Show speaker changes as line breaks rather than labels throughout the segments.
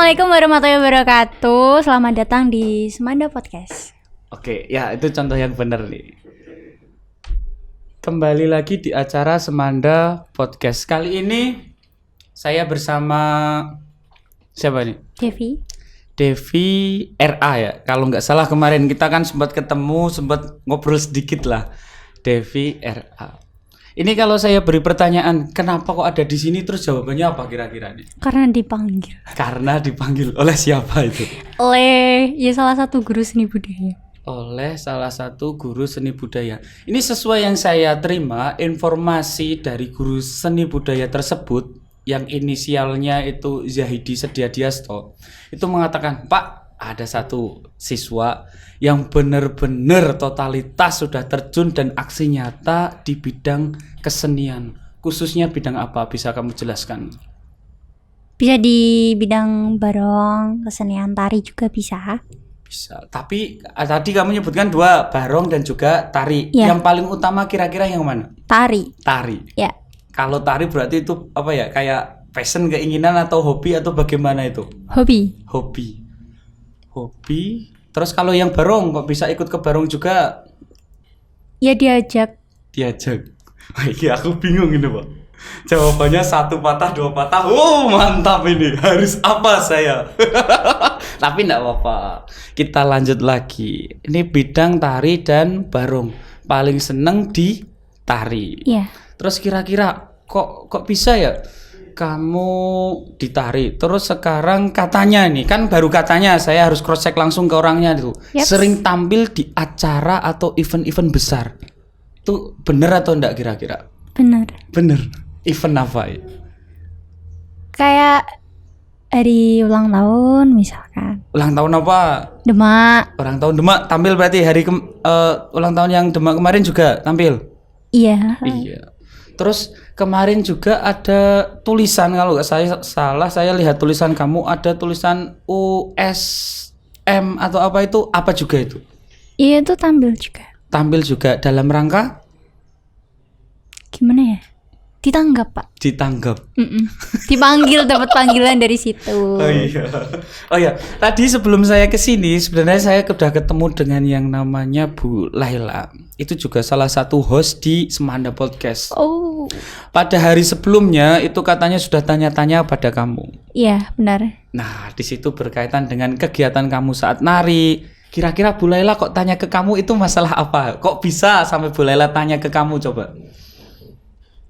Assalamualaikum warahmatullahi wabarakatuh. Selamat datang di Semanda Podcast.
Oke, ya itu contoh yang benar nih. Kembali lagi di acara Semanda Podcast. Kali ini saya bersama siapa nih? Devi RA ya. Kalau nggak salah kemarin kita kan sempat ketemu, sempat ngobrol sedikit lah. Devi RA. Ini kalau saya beri pertanyaan, kenapa kok ada di sini, terus jawabannya apa kira-kira nih?
Karena dipanggil.
Karena dipanggil oleh siapa itu?
Oleh salah satu guru seni budaya.
Oleh salah satu guru seni budaya. Ini sesuai yang saya terima, informasi dari guru seni budaya tersebut yang inisialnya itu Zahidi Sediadiasto. Itu mengatakan, "Pak, ada satu siswa yang benar-benar totalitas sudah terjun dan aksi nyata di bidang kesenian. Khususnya bidang apa? Bisa kamu jelaskan?"
Bisa di bidang barong, kesenian tari juga bisa.
Bisa. Tapi tadi kamu nyebutkan dua, barong dan juga tari.
Ya.
Yang paling utama kira-kira yang mana?
Tari.
Tari.
Ya.
Kalau tari berarti itu apa ya? Kayak passion, keinginan atau hobi atau bagaimana itu?
Hobi.
Hobi. Terus kalau yang barong kok bisa ikut ke barong juga?
Ya diajak.
Wah, iya aku bingung ini, Pak. Jawabannya satu patah, dua patah. Oh, mantap ini. Harus apa saya? Tapi enggak apa-apa. Kita lanjut lagi. Ini bidang tari dan barong. Paling seneng di tari.
Iya.
Terus kira-kira kok bisa ya kamu ditari? Terus sekarang katanya nih, kan baru katanya, saya harus cross check langsung ke orangnya itu.
Yep.
Sering tampil di acara atau event-event besar. Itu bener atau enggak kira-kira? Bener. Event apa ya?
Kayak hari ulang tahun misalkan.
Ulang tahun apa?
Demak.
Ulang tahun Demak tampil berarti ulang tahun yang Demak kemarin juga tampil?
Iya.
Iya. Terus kemarin juga ada tulisan, kalau nggak saya salah, saya lihat tulisan kamu ada tulisan USM atau apa juga itu?
Iya, itu tampil juga.
Tampil juga dalam rangka?
Gimana ya? Ditanggap, Pak.
Ditanggap.
Dipanggil, dapat panggilan dari situ.
Oh iya. Tadi sebelum saya kesini, sebenarnya saya sudah ketemu dengan yang namanya Bu Laila. Itu juga salah satu host di Semanda Podcast.
Oh.
Pada hari sebelumnya itu katanya sudah tanya-tanya pada kamu.
Iya, benar.
Nah, di situ berkaitan dengan kegiatan kamu saat nari. Kira-kira Bu Laila kok tanya ke kamu itu masalah apa? Kok bisa sampai Bu Laila tanya ke kamu, coba?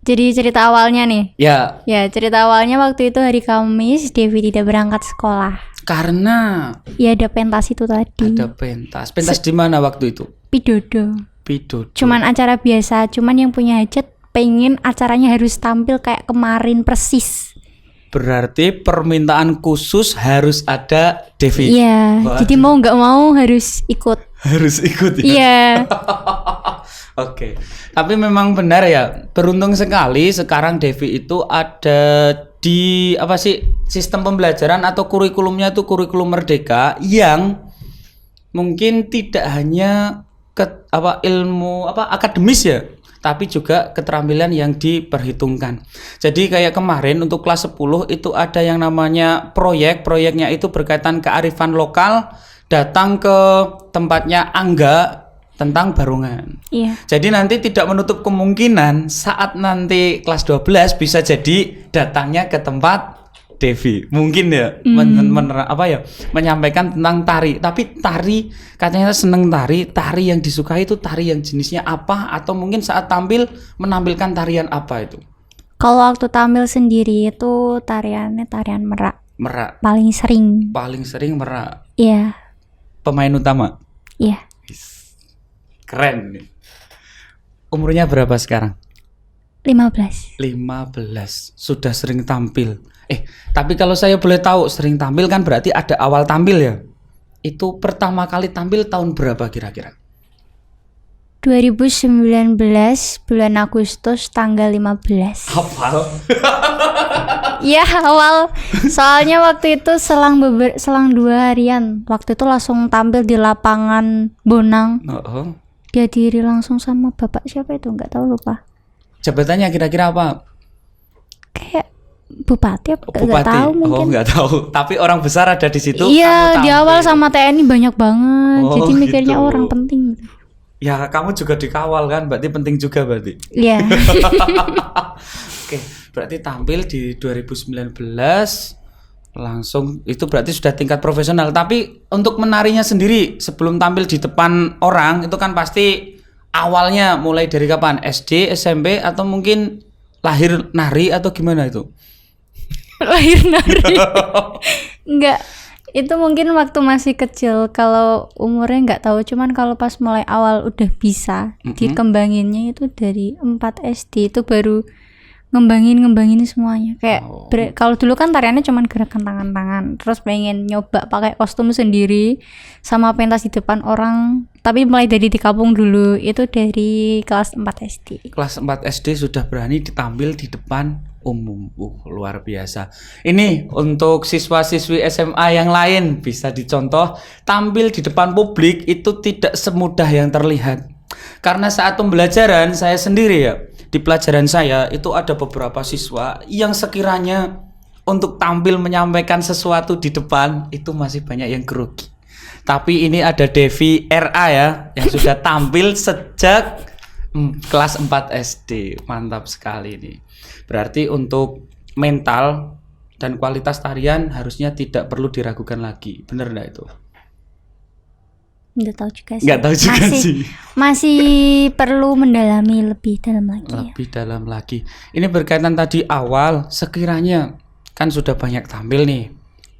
Jadi cerita awalnya nih.
Ya.
Ya, cerita awalnya waktu itu hari Kamis, Devi tidak berangkat sekolah.
Karena
ya ada pentas itu tadi.
ada pentas. Pentas di mana waktu itu?
Pidodo.
Pidodo.
Cuman acara biasa, cuman yang punya hajat pengen acaranya harus tampil kayak kemarin persis.
Berarti permintaan khusus harus ada Devi.
Iya, jadi mau nggak mau harus ikut.
Harus ikut ya.
Iya.
Oke. Tapi memang benar ya, beruntung sekali sekarang Devi itu ada di sistem pembelajaran atau kurikulumnya itu kurikulum merdeka yang mungkin tidak hanya ilmu akademis ya, tapi juga keterampilan yang diperhitungkan. Jadi kayak kemarin untuk kelas 10 itu ada yang namanya proyeknya itu berkaitan kearifan lokal, datang ke tempatnya Angga tentang barongan.
Iya.
Jadi nanti tidak menutup kemungkinan saat nanti kelas 12 bisa jadi datangnya ke tempat Devi. Mungkin ya menyampaikan tentang tari. Tapi tari katanya seneng tari yang disukai itu tari yang jenisnya apa, atau mungkin saat tampil menampilkan tarian apa itu?
Kalau waktu tampil sendiri itu tarian merak.
Merak.
Paling sering
merak.
Iya.
Pemain utama.
Iya.
Keren nih. Umurnya berapa sekarang?
15.
Sudah sering tampil. Tapi kalau saya boleh tahu, sering tampil kan berarti ada awal tampil ya? Itu pertama kali tampil tahun berapa kira-kira?
2019 bulan Agustus tanggal 15.
Hafal.
Iya, awal. Soalnya waktu itu selang 2 harian. Waktu itu langsung tampil di lapangan Bonang. Dihadiri langsung sama bapak siapa itu, nggak tahu, lupa.
Jabatannya kira-kira apa?
Kayak bupati apa nggak
Bupati.
tahu mungkin.
Oh, nggak tahu. Tapi orang besar ada di situ.
Iya,
kamu
di
tampil.
awal sama TNI banyak banget.
Oh,
Jadi mikirnya
gitu.
orang penting gitu.
Ya, kamu juga dikawal kan, berarti penting juga berarti.
Iya.
Oke, berarti tampil di 2019 langsung itu berarti sudah tingkat profesional. Tapi untuk menarinya sendiri sebelum tampil di depan orang itu kan pasti awalnya mulai dari kapan? SD, SMP atau mungkin lahir nari atau gimana itu?
Lahir nari. Enggak. Itu mungkin waktu masih kecil. Kalau umurnya nggak tahu. Cuman kalau pas mulai awal udah bisa dikembanginnya itu dari 4 SD itu baru ngembangin semuanya. Kayak kalau dulu kan tariannya cuman gerakan tangan-tangan. Terus pengen nyoba pakai kostum sendiri sama pentas di depan orang. Tapi mulai dari di kampung dulu. Itu dari kelas 4 SD.
Kelas 4 SD sudah berani ditampil di depan umum. Luar biasa. Ini untuk siswa-siswi SMA yang lain bisa dicontoh, tampil di depan publik itu tidak semudah yang terlihat. Karena saat pembelajaran saya sendiri ya, di pelajaran saya itu ada beberapa siswa yang sekiranya untuk tampil menyampaikan sesuatu di depan itu masih banyak yang grogi. Tapi ini ada Devi RA ya yang sudah tampil sejak kelas 4 SD. Mantap sekali ini. Berarti untuk mental dan kualitas tarian harusnya tidak perlu diragukan lagi. Benar enggak itu?
Nggak tahu juga sih.
Nggak tahu juga sih.
Masih perlu mendalami lebih dalam lagi.
Lebih dalam lagi. Ini berkaitan tadi awal, sekiranya kan sudah banyak tampil nih.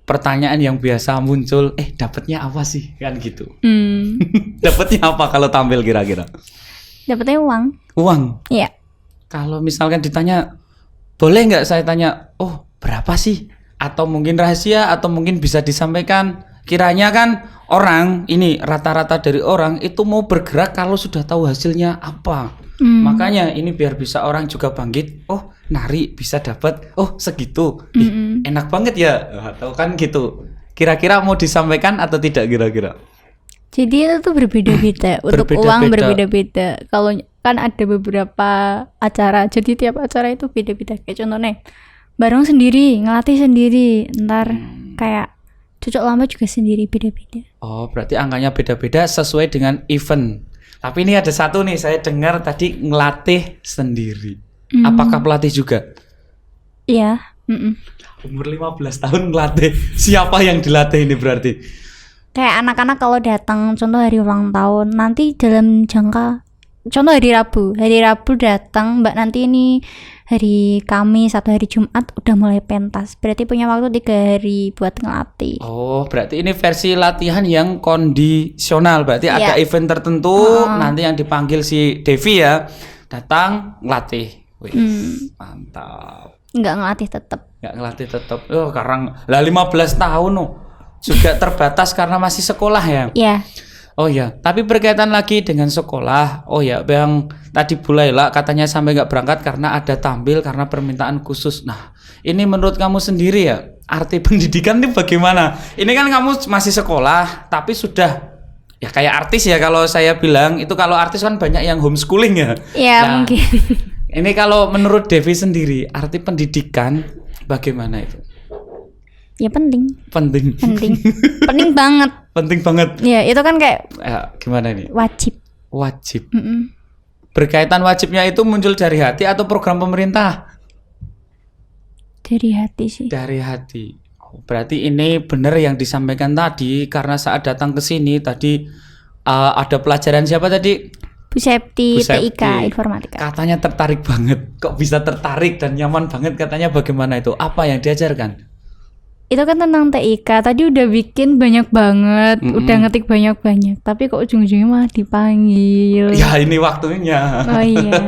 Pertanyaan yang biasa muncul, dapatnya apa sih? Kan gitu. Dapatnya apa kalau tampil kira-kira?
Dapatnya uang.
Uang.
Iya.
Kalau misalkan ditanya, boleh nggak saya tanya, oh berapa sih? Atau mungkin rahasia, atau mungkin bisa disampaikan. Kiranya kan orang, ini rata-rata dari orang itu mau bergerak kalau sudah tahu hasilnya apa. Makanya ini biar bisa orang juga bangkit, oh nari bisa dapat, oh segitu. Enak banget ya, atau kan gitu. Kira-kira mau disampaikan atau tidak kira-kira?
Jadi itu tuh berbeda-beda. Untuk uang berbeda-beda. Kalau kan ada beberapa acara, jadi tiap acara itu beda-beda. Kayak contohnya bareng sendiri, ngelatih sendiri, ntar kayak cocok lama juga sendiri, beda-beda.
Oh, berarti angkanya beda-beda sesuai dengan event. Tapi ini ada satu nih, saya dengar tadi ngelatih sendiri. Apakah pelatih juga?
Iya.
Umur 15 tahun ngelatih. Siapa yang dilatih ini berarti?
Kayak anak-anak kalau datang, contoh hari ulang tahun, nanti dalam jangka, contoh hari Rabu datang, Mbak nanti ini hari Kamis atau hari Jumat udah mulai pentas. Berarti punya waktu 3 hari buat ngelatih.
Oh, berarti ini versi latihan yang kondisional. Berarti ada event tertentu, nanti yang dipanggil si Devi ya, datang ngelatih. Wih, mantap.
Nggak ngelatih tetap.
Oh, karena 15 tahun juga terbatas karena masih sekolah ya.
Iya.
Oh ya, tapi berkaitan lagi dengan sekolah. Oh ya, yang tadi Bu Laila katanya sampai nggak berangkat karena ada tampil karena permintaan khusus. Nah, ini menurut kamu sendiri ya, arti pendidikan ini bagaimana? Ini kan kamu masih sekolah, tapi sudah ya kayak artis ya kalau saya bilang. Itu kalau artis kan banyak yang homeschooling ya.
Iya,
nah,
mungkin.
Ini kalau menurut Devi sendiri, arti pendidikan bagaimana itu?
Ya penting
Penting
banget.
Penting banget.
Ya itu kan kayak
gimana ini?
Wajib.
Berkaitan wajibnya itu muncul dari hati atau program pemerintah?
Dari hati sih.
Dari hati. Berarti ini benar yang disampaikan tadi, karena saat datang ke sini tadi ada pelajaran siapa tadi?
Bu Septi, TIK Informatika.
Katanya tertarik banget. Kok bisa tertarik dan nyaman banget katanya, bagaimana itu? Apa yang diajarkan?
Itu kan tentang TIK. Tadi udah bikin banyak banget, udah ngetik banyak-banyak. Tapi kok ujung-ujungnya malah dipanggil.
Ya ini waktunya.
Oh iya.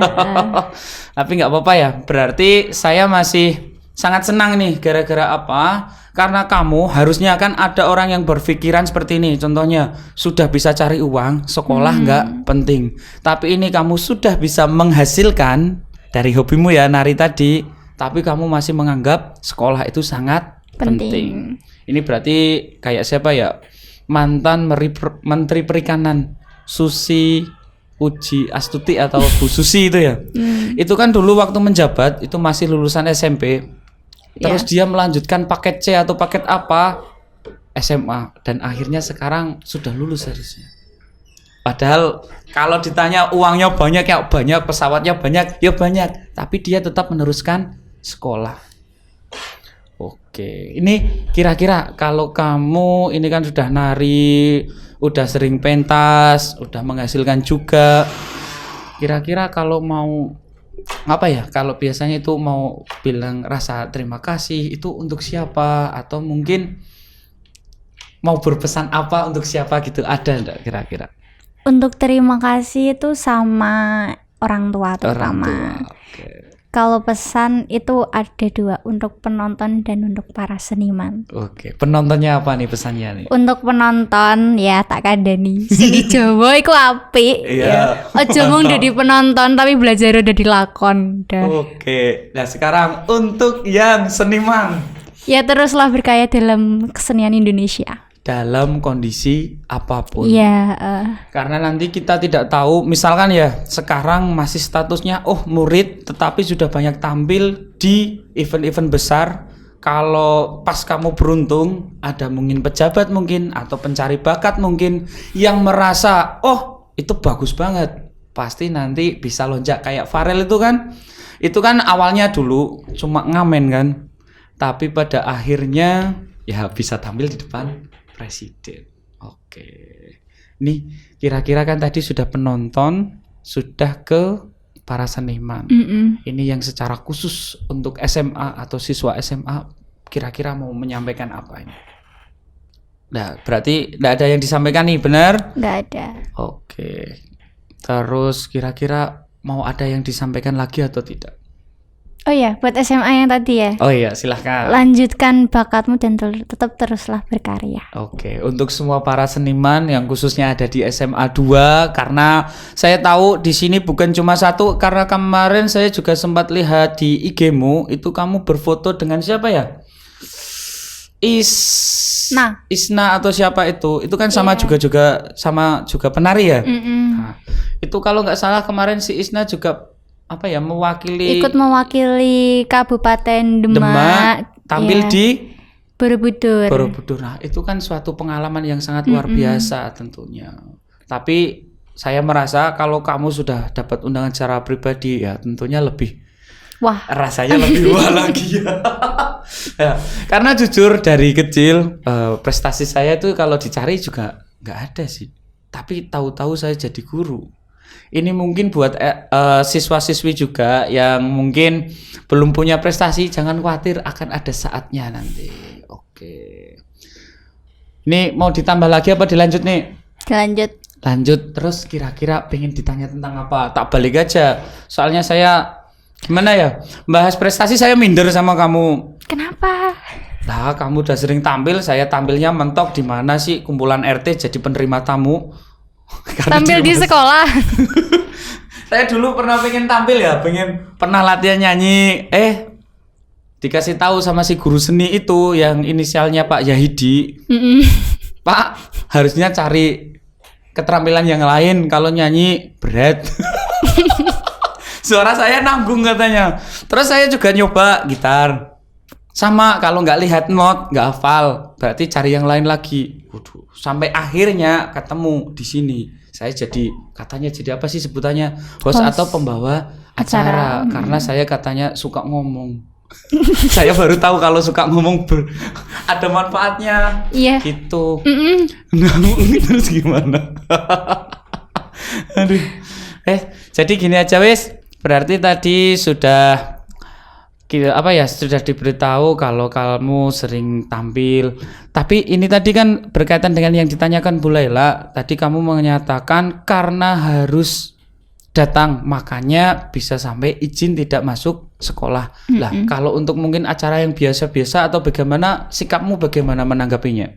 Tapi nggak apa-apa ya. Berarti saya masih sangat senang nih. Gara-gara apa? Karena kamu harusnya kan ada orang yang berpikiran seperti ini. Contohnya sudah bisa cari uang, sekolah nggak penting. Tapi ini kamu sudah bisa menghasilkan dari hobimu ya, nari tadi. Tapi kamu masih menganggap sekolah itu sangat penting. Ini berarti kayak siapa ya? Mantan Menteri Perikanan Susi Puji Astuti atau Bu Susi itu ya. Itu kan dulu waktu menjabat itu masih lulusan SMP. terus dia melanjutkan paket C atau paket apa SMA dan akhirnya sekarang sudah lulus harusnya. Padahal kalau ditanya uangnya banyak ya banyak, pesawatnya banyak ya banyak, tapi dia tetap meneruskan sekolah. Oke, ini kira-kira kalau kamu ini kan sudah nari, udah sering pentas, udah menghasilkan juga. Kira-kira kalau mau apa ya? Kalau biasanya itu mau bilang rasa terima kasih itu untuk siapa atau mungkin mau berpesan apa untuk siapa gitu, ada enggak kira-kira?
Untuk terima kasih itu sama orang tua
Orang
terutama.
tua. Oke.
Kalau pesan itu ada 2, untuk penonton dan untuk para seniman.
Oke, penontonnya apa nih pesannya nih?
Untuk penonton ya tak kandani seni Jawa iku apik.
Iya.
Ojo mung dadi penonton tapi belajar udah dilakon. Dah.
Oke, nah sekarang untuk yang seniman
Ya teruslah berkarya dalam kesenian Indonesia.
dalam kondisi apapun.
Ya,
Karena nanti kita tidak tahu, misalkan ya sekarang masih statusnya murid tetapi sudah banyak tampil di event-event besar. Kalau pas kamu beruntung ada mungkin pejabat mungkin atau pencari bakat mungkin yang merasa itu bagus banget, pasti nanti bisa lonjak kayak Farel itu kan awalnya dulu cuma ngamen kan, tapi pada akhirnya ya bisa tampil di depan presiden. Oke. Nih kira-kira kan tadi sudah penonton, sudah ke para seniman. Ini yang secara khusus untuk SMA atau siswa SMA kira-kira mau menyampaikan apa ini? Nah, berarti enggak ada yang disampaikan nih, benar?
nggak ada.
Oke. Terus kira-kira mau ada yang disampaikan lagi atau tidak?
Oh ya, buat SMA yang tadi ya.
Oh iya, silahkan.
Lanjutkan bakatmu dan tetap teruslah berkarya.
Oke, untuk semua para seniman yang khususnya ada di SMA 2, karena saya tahu di sini bukan cuma satu, karena kemarin saya juga sempat lihat di IG-mu itu kamu berfoto dengan siapa ya? Isna atau siapa itu kan sama juga penari ya. Nah, itu kalau nggak salah kemarin si Isna juga
ikut mewakili Kabupaten Demak
tampil di
Borobudur.
Nah, itu kan suatu pengalaman yang sangat luar biasa tentunya. Tapi saya merasa kalau kamu sudah dapat undangan secara pribadi ya tentunya lebih rasanya lebih wah lagi ya. Ya. Karena jujur dari kecil prestasi saya itu kalau dicari juga nggak ada sih. Tapi tahu-tahu saya jadi guru. Ini mungkin buat siswa-siswi juga yang mungkin belum punya prestasi, jangan khawatir, akan ada saatnya nanti. Oke. Ini mau ditambah lagi apa dilanjut nih? Lanjut. Terus kira-kira pengen ditanya tentang apa? Tak balik aja. Soalnya saya gimana ya? Bahas prestasi saya minder sama kamu.
Kenapa?
Nah, kamu udah sering tampil, saya tampilnya mentok di mana sih kumpulan RT jadi penerima tamu.
Tampil di sekolah.
Saya dulu pernah pengen tampil ya, pernah latihan nyanyi. Dikasih tahu sama si guru seni itu yang inisialnya Pak Yahidi. Pak, harusnya cari keterampilan yang lain, kalau nyanyi berat. Suara saya nanggung katanya. Terus saya juga nyoba gitar. Sama, kalau nggak lihat not, nggak hafal, berarti cari yang lain lagi. Waduh, sampai akhirnya ketemu di sini. Saya katanya jadi apa sih sebutannya? Host atau pembawa acara. Karena saya katanya suka ngomong. Saya baru tahu kalau suka ngomong ada manfaatnya.
Iya.
Gitu. Terus gimana? Aduh. Jadi gini aja wes. Berarti tadi sudah sudah diberitahu kalau kamu sering tampil. Tapi ini tadi kan berkaitan dengan yang ditanyakan Bu Laila. Tadi kamu menyatakan karena harus datang makanya bisa sampai izin tidak masuk sekolah. Lah, kalau untuk mungkin acara yang biasa-biasa atau bagaimana, sikapmu bagaimana menanggapinya?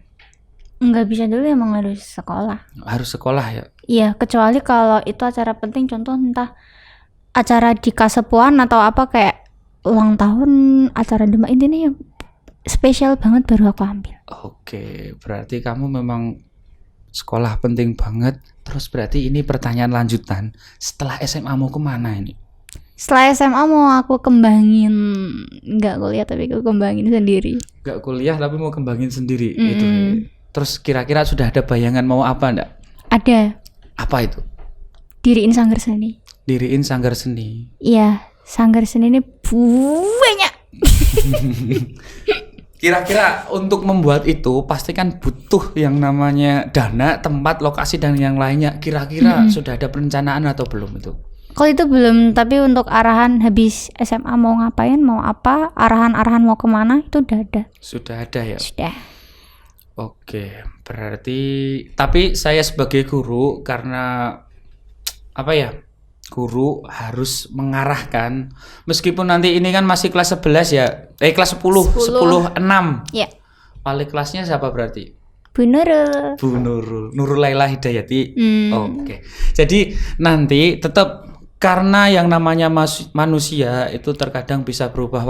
Nggak bisa dulu, emang harus sekolah.
Harus sekolah ya?
Iya, kecuali kalau itu acara penting, contoh entah acara di Kasepuan atau apa kayak ulang tahun, acara Demak, intinya yang spesial banget baru aku ambil.
Oke, berarti kamu memang sekolah penting banget. Terus berarti ini pertanyaan lanjutan, setelah SMA mau kemana ini?
Setelah SMA mau aku kembangin, nggak kuliah tapi aku kembangin sendiri.
Nggak kuliah tapi mau kembangin sendiri
Mm-mm.
itu. Terus kira-kira sudah ada bayangan mau apa enggak?
Ada,
Apa itu?
diriin sanggar seni.
Diriin sanggar seni.
Iya, sanggar seni ini banyak.
Kira-kira untuk membuat itu pasti kan butuh yang namanya dana, tempat, lokasi dan yang lainnya. Kira-kira sudah ada perencanaan atau belum itu?
Kalau itu belum, tapi untuk arahan habis SMA mau ngapain, mau apa, arahan-arahan mau kemana itu udah ada.
Sudah ada ya.
Sudah.
Oke, berarti tapi saya sebagai guru karena apa ya? Guru harus mengarahkan meskipun nanti ini kan masih kelas 11 ya. Kelas 10, 6.
Ya.
Wali kelasnya siapa berarti?
Bu Nurul.
Bu Nurul, Nurul Laila Hidayati.
Hmm.
Oke. Jadi nanti tetap karena yang namanya manusia itu terkadang bisa berubah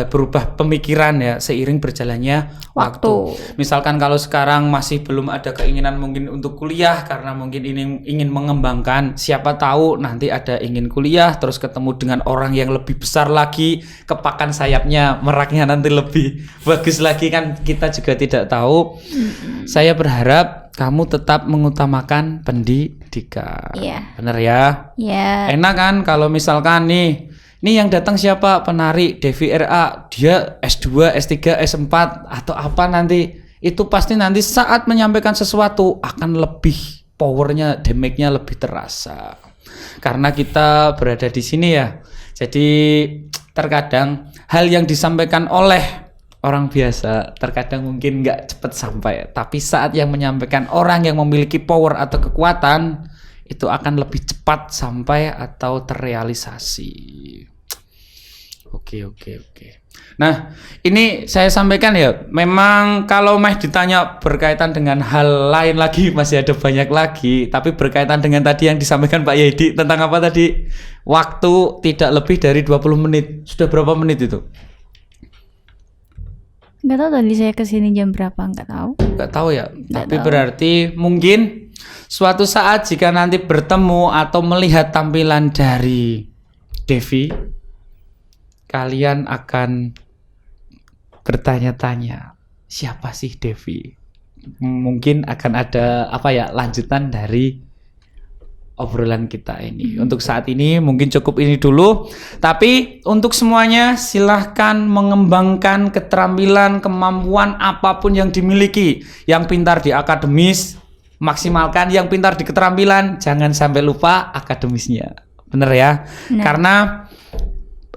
berubah pemikiran ya seiring berjalannya waktu. Misalkan kalau sekarang masih belum ada keinginan mungkin untuk kuliah karena mungkin ini ingin mengembangkan, siapa tahu nanti ada ingin kuliah terus ketemu dengan orang yang lebih besar lagi, kepakan sayapnya, meraknya nanti lebih bagus lagi kan kita juga tidak tahu. Saya berharap kamu tetap mengutamakan pendidikan.
Iya.
Bener ya?
Ya.
Enak kan kalau misalkan nih yang datang siapa? Penari Devi RA, dia S2, S3, S4 atau apa nanti. Itu pasti nanti saat menyampaikan sesuatu akan lebih powernya, damage-nya lebih terasa. Karena kita berada di sini ya. Jadi terkadang hal yang disampaikan oleh orang biasa terkadang mungkin nggak cepat sampai, tapi saat yang menyampaikan orang yang memiliki power atau kekuatan itu akan lebih cepat sampai atau terrealisasi. Oke. Nah, ini saya sampaikan ya, memang kalau ditanya berkaitan dengan hal lain lagi masih ada banyak lagi, tapi berkaitan dengan tadi yang disampaikan Pak Yedi tentang apa tadi? Waktu tidak lebih dari 20 menit. Sudah berapa menit itu?
Nggak tahu tadi saya kesini jam berapa, nggak tahu.
Nggak tahu ya, tapi berarti mungkin suatu saat jika nanti bertemu atau melihat tampilan dari Devi, kalian akan bertanya-tanya siapa sih Devi? Mungkin akan ada lanjutan dari obrolan kita ini. Untuk saat ini mungkin cukup ini dulu. Tapi untuk semuanya silahkan mengembangkan keterampilan, kemampuan apapun yang dimiliki. Yang pintar di akademis, maksimalkan. Yang pintar di keterampilan, jangan sampai lupa akademisnya. Bener ya?
Nah.
Karena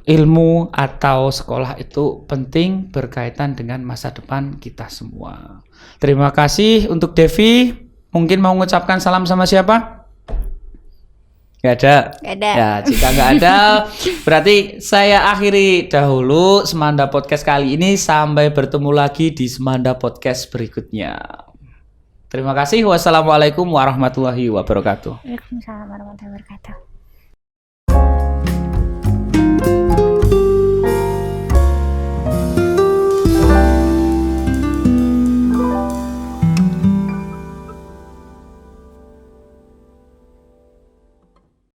ilmu atau sekolah itu penting berkaitan dengan masa depan kita semua. Terima kasih untuk Devi. Mungkin mau mengucapkan salam sama siapa? Gak ada. Ya, jika nggak ada, berarti saya akhiri dahulu Semanda Podcast kali ini. Sampai bertemu lagi di Semanda Podcast berikutnya. Terima kasih. Wassalamualaikum warahmatullahi wabarakatuh.
Waalaikumsalam warahmatullahi wabarakatuh.